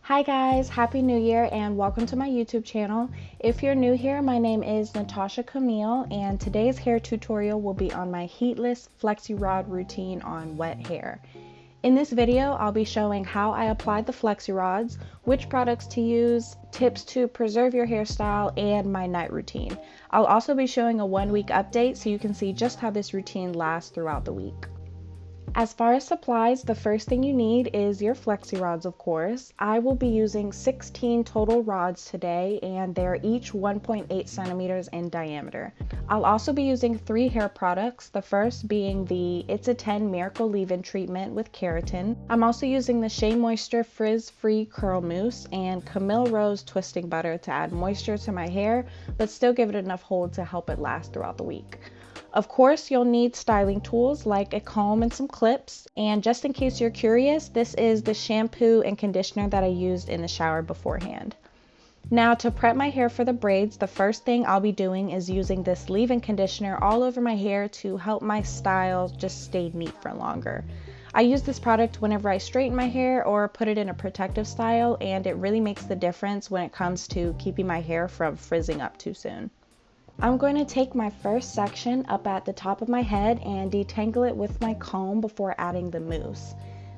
Hi guys, Happy New Year and welcome to my YouTube channel. If you're new here, my name is Natasha Camile and today's hair tutorial will be on my Heatless Flexi Rod routine on wet hair. In this video, I'll be showing how I applied the Flexi Rods, which products to use, tips to preserve your hairstyle, and my night routine. I'll also be showing a 1-week update so you can see just how this routine lasts throughout the week. As far as supplies, the first thing you need is your Flexi Rods, of course. I will be using 16 total rods today, and they're each 1.8 centimeters in diameter. I'll also be using 3 hair products, the first being the It's a 10 Miracle Leave-In Treatment with Keratin. I'm also using the Shea Moisture Frizz-Free Curl Mousse and Camille Rose Twisting Butter to add moisture to my hair, but still give it enough hold to help it last throughout the week. Of course, you'll need styling tools like a comb and some clips. And just in case you're curious, this is the shampoo and conditioner that I used in the shower beforehand. Now to prep my hair for the braids, the first thing I'll be doing is using this leave-in conditioner all over my hair to help my style just stay neat for longer. I use this product whenever I straighten my hair or put it in a protective style, and it really makes the difference when it comes to keeping my hair from frizzing up too soon. I'm going to take my first section up at the top of my head and detangle it with my comb before adding the mousse.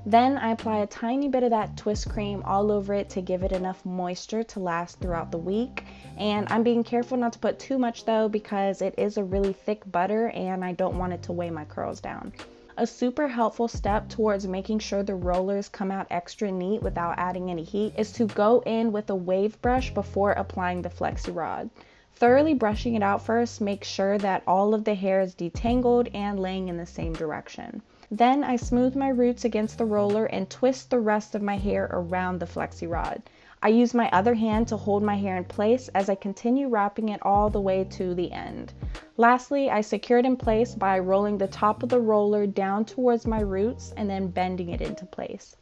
Then I apply a tiny bit of that twist cream all over it to give it enough moisture to last throughout the week. And I'm being careful not to put too much though, because it is a really thick butter and I don't want it to weigh my curls down. A super helpful step towards making sure the rollers come out extra neat without adding any heat is to go in with a wave brush before applying the Flexi Rod. Thoroughly brushing it out first makes sure that all of the hair is detangled and laying in the same direction. Then I smooth my roots against the roller and twist the rest of my hair around the Flexi Rod. I use my other hand to hold my hair in place as I continue wrapping it all the way to the end. Lastly, I secure it in place by rolling the top of the roller down towards my roots and then bending it into place.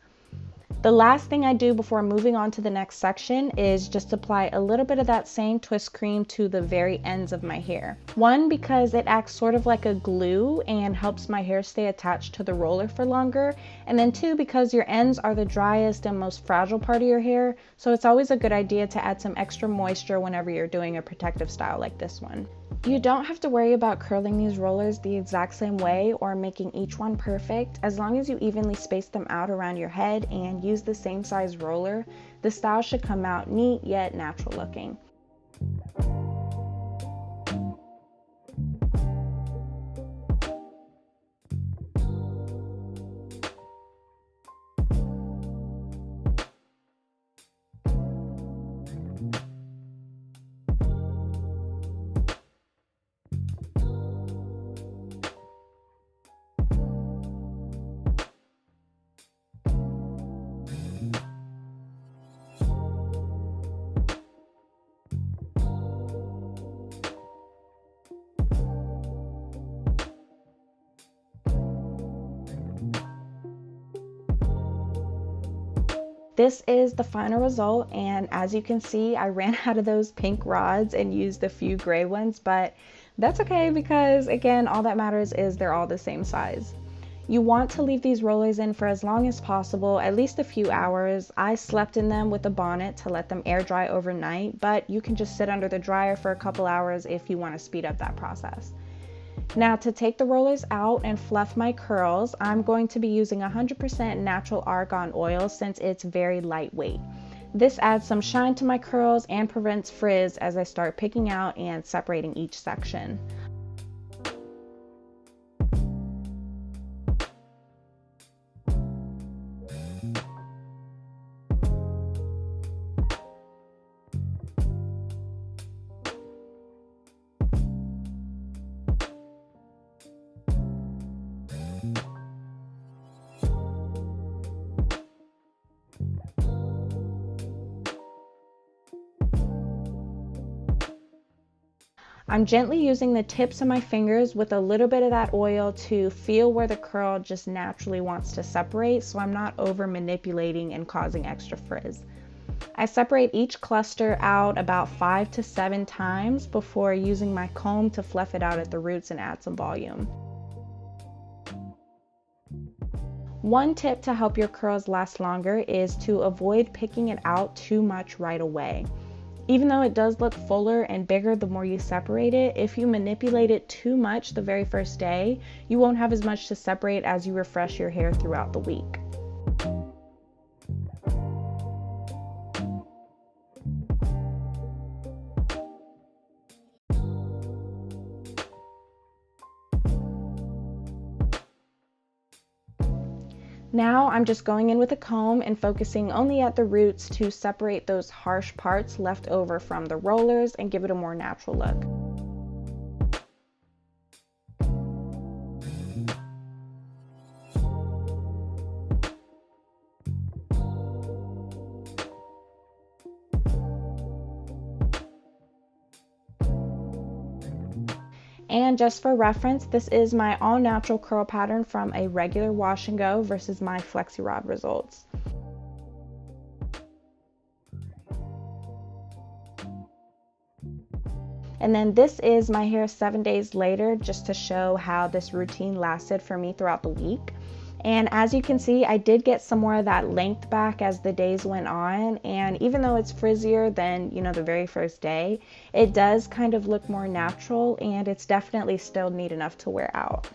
The last thing I do before moving on to the next section is just apply a little bit of that same twist cream to the very ends of my hair. One, because it acts sort of like a glue and helps my hair stay attached to the roller for longer. And then 2, because your ends are the driest and most fragile part of your hair, so it's always a good idea to add some extra moisture whenever you're doing a protective style like this one. You don't have to worry about curling these rollers the exact same way or making each one perfect. As long as you evenly space them out around your head and use the same size roller, the style should come out neat yet natural looking. This is the final result, and as you can see, I ran out of those pink rods and used a few gray ones, but that's okay because again, all that matters is they're all the same size. You want to leave these rollers in for as long as possible, at least a few hours. I slept in them with a bonnet to let them air dry overnight, but you can just sit under the dryer for a couple hours if you want to speed up that process. Now to take the rollers out and fluff my curls, I'm going to be using 100% natural argan oil since it's very lightweight. This adds some shine to my curls and prevents frizz as I start picking out and separating each section. I'm gently using the tips of my fingers with a little bit of that oil to feel where the curl just naturally wants to separate, so I'm not over manipulating and causing extra frizz. I separate each cluster out about 5 to 7 times before using my comb to fluff it out at the roots and add some volume. One tip to help your curls last longer is to avoid picking it out too much right away. Even though it does look fuller and bigger the more you separate it, if you manipulate it too much the very first day, you won't have as much to separate as you refresh your hair throughout the week. Now I'm just going in with a comb and focusing only at the roots to separate those harsh parts left over from the rollers and give it a more natural look. And just for reference, this is my all natural curl pattern from a regular wash and go versus my Flexi Rod results. And then this is my hair 7 days later, just to show how this routine lasted for me throughout the week. And as you can see, I did get some more of that length back as the days went on. And even though it's frizzier than, the very first day, it does kind of look more natural, and it's definitely still neat enough to wear out.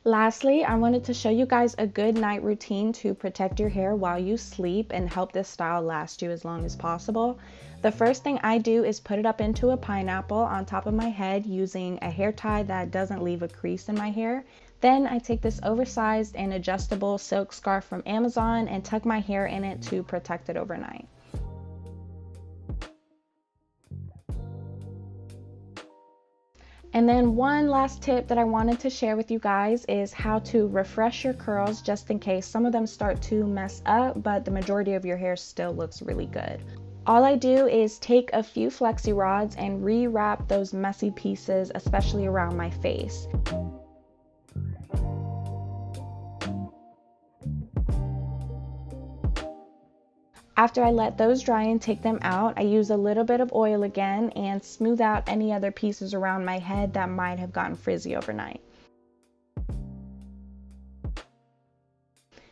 Lastly, I wanted to show you guys a good night routine to protect your hair while you sleep and help this style last you as long as possible. The first thing I do is put it up into a pineapple on top of my head using a hair tie that doesn't leave a crease in my hair. Then I take this oversized and adjustable silk scarf from Amazon and tuck my hair in it to protect it overnight. And then one last tip that I wanted to share with you guys is how to refresh your curls just in case some of them start to mess up, but the majority of your hair still looks really good. All I do is take a few flexi rods and re-wrap those messy pieces, especially around my face. After I let those dry and take them out, I use a little bit of oil again and smooth out any other pieces around my head that might have gotten frizzy overnight.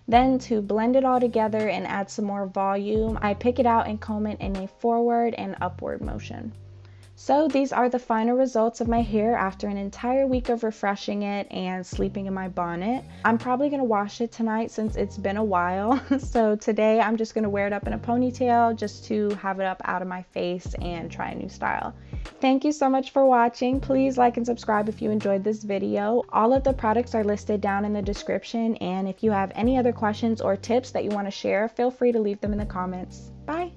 Then to blend it all together and add some more volume, I pick it out and comb it in a forward and upward motion. So these are the final results of my hair after an entire week of refreshing it and sleeping in my bonnet. I'm probably going to wash it tonight since it's been a while. So today I'm just going to wear it up in a ponytail just to have it up out of my face and try a new style. Thank you so much for watching. Please like and subscribe if you enjoyed this video. All of the products are listed down in the description, and if you have any other questions or tips that you want to share, feel free to leave them in the comments. Bye!